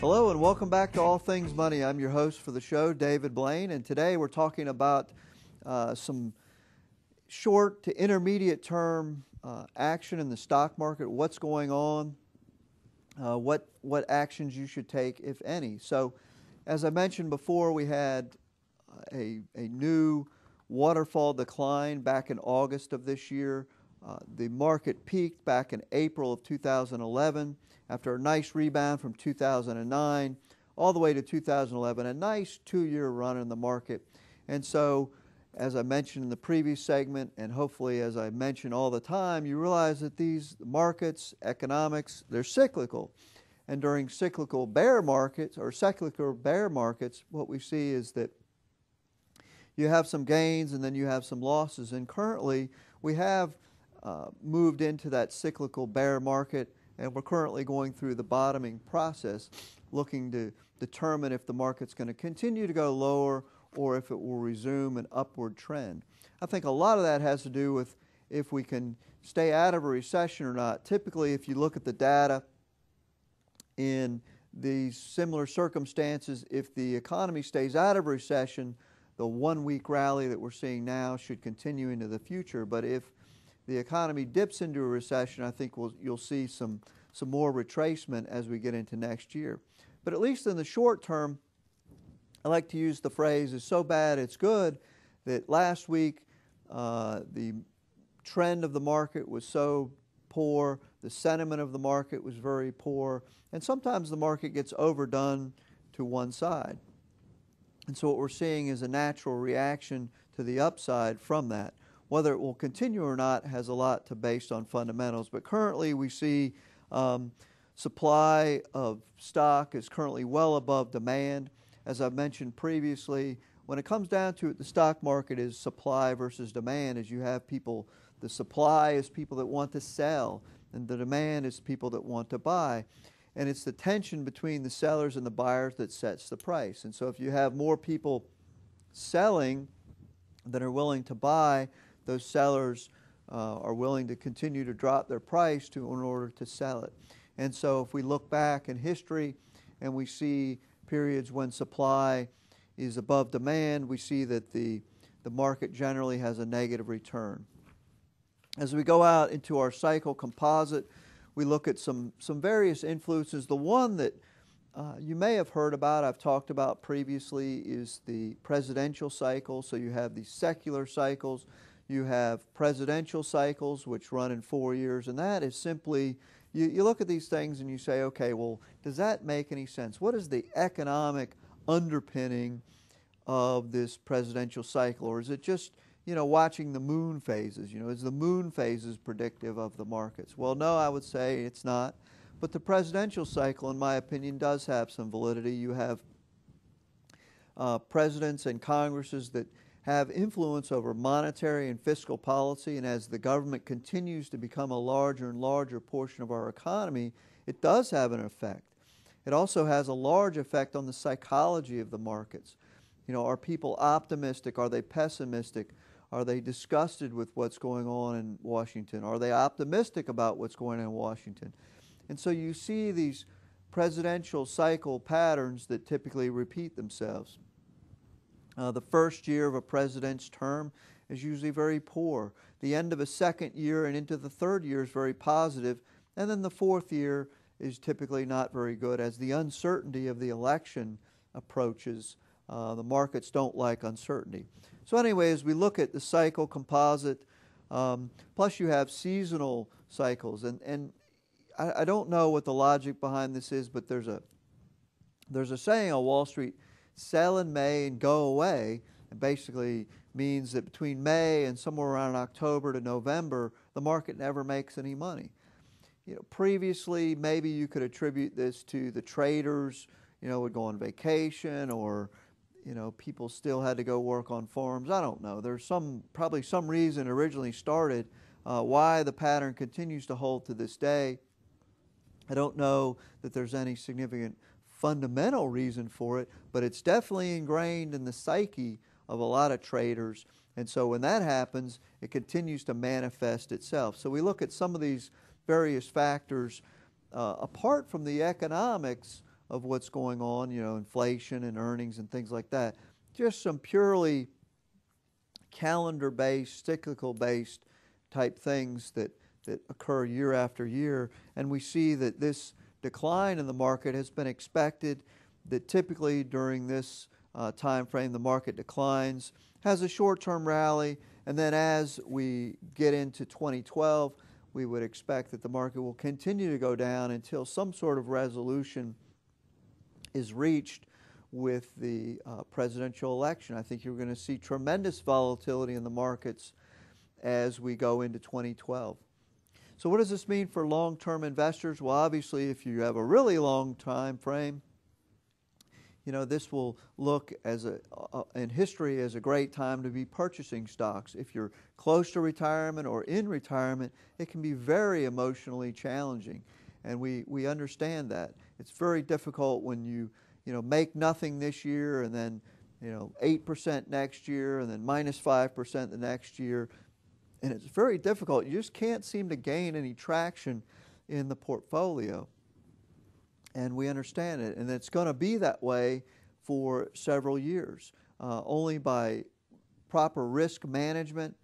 Hello and welcome back to All Things Money. I'm your host for the show, David Blain, and today we're talking about some short to intermediate term action in the stock market, what's going on, what actions you should take, if any. So as I mentioned before, we had a new waterfall decline back in August of this year. The market peaked back in April of 2011 after a nice rebound from 2009 all the way to 2011, a nice 2-year run in the market. And so, as I mentioned in the previous segment, and hopefully as I mention all the time, you realize that these markets, economics, they're cyclical. And during cyclical bear markets or cyclical bear markets, what we see is that you have some gains and then you have some losses. And currently, we have moved into that cyclical bear market, and we're currently going through the bottoming process, looking to determine if the market's going to continue to go lower or if it will resume an upward trend. I think a lot of that has to do with if we can stay out of a recession or not. Typically, if you look at the data in these similar circumstances, if the economy stays out of recession, the 1-week rally that we're seeing now should continue into the future. But if the economy dips into a recession, I think you'll see some more retracement as we get into next year. But at least in the short term, I like to use the phrase, it's so bad it's good, that last week the trend of the market was so poor, the sentiment of the market was very poor, and sometimes the market gets overdone to one side. And so what we're seeing is a natural reaction to the upside from that. Whether it will continue or not has a lot to based on fundamentals, but currently we see supply of stock is currently well above demand. As I've mentioned previously, when it comes down to it, the stock market is supply versus demand. As you have people, the supply is people that want to sell, and the demand is people that want to buy. And it's the tension between the sellers and the buyers that sets the price. And so if you have more people selling than are willing to buy, those sellers are willing to continue to drop their price in order to sell it. And so if we look back in history and we see periods when supply is above demand, we see that the market generally has a negative return. As we go out into our cycle composite, we look at some various influences. The one that you may have heard about, I've talked about previously, is the presidential cycle. So you have these secular cycles. You have presidential cycles, which run in 4 years, and that is simply, you look at these things and you say, okay, well, does that make any sense? What is the economic underpinning of this presidential cycle? Or is it just, watching the moon phases? Is the moon phases predictive of the markets? Well, no, I would say it's not. But the presidential cycle, in my opinion, does have some validity. You have presidents and Congresses that have influence over monetary and fiscal policy, and as the government continues to become a larger and larger portion of our economy, it does have an effect. It also has a large effect on the psychology of the markets. Are people optimistic? Are they pessimistic? Are they disgusted with what's going on in Washington? Are they optimistic about what's going on in Washington? And so you see these presidential cycle patterns that typically repeat themselves. The first year of a president's term is usually very poor. The end of a second year and into the third year is very positive. And then the fourth year is typically not very good. As the uncertainty of the election approaches, the markets don't like uncertainty. So anyway, as we look at the cycle composite, plus you have seasonal cycles. And I don't know what the logic behind this is, but there's a saying on Wall Street, sell in May and go away. It basically means that between May and somewhere around October to November, the market never makes any money. Previously, maybe you could attribute this to the traders, would go on vacation, or, people still had to go work on farms. I don't know. There's probably some reason originally started why the pattern continues to hold to this day. I don't know that there's any significant fundamental reason for it, but it's definitely ingrained in the psyche of a lot of traders. And so when that happens, it continues to manifest itself. So we look at some of these various factors apart from the economics of what's going on, inflation and earnings and things like that. Just some purely calendar-based, cyclical-based type things that occur year after year. And we see that this decline in the market has been expected, that typically during this time frame the market declines, has a short-term rally, and then as we get into 2012, we would expect that the market will continue to go down until some sort of resolution is reached with the presidential election. I think you're going to see tremendous volatility in the markets as we go into 2012. So what does this mean for long-term investors? Well, obviously, if you have a really long time frame, this will look in history as a great time to be purchasing stocks. If you're close to retirement or in retirement, it can be very emotionally challenging, and we understand that. It's very difficult when you make nothing this year and then 8% next year and then minus 5% the next year, and it's very difficult. You just can't seem to gain any traction in the portfolio. And we understand it, and it's going to be that way for several years. Only by proper risk management,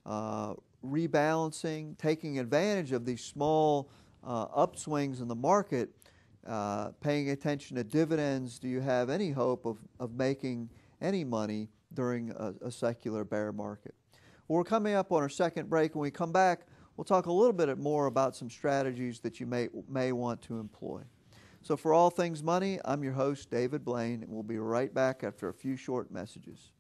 rebalancing, taking advantage of these small upswings in the market, paying attention to dividends, do you have any hope of making any money during a secular bear market. Well, we're coming up on our second break. When we come back, we'll talk a little bit more about some strategies that you may want to employ. So for All Things Money, I'm your host, David Blain, and we'll be right back after a few short messages.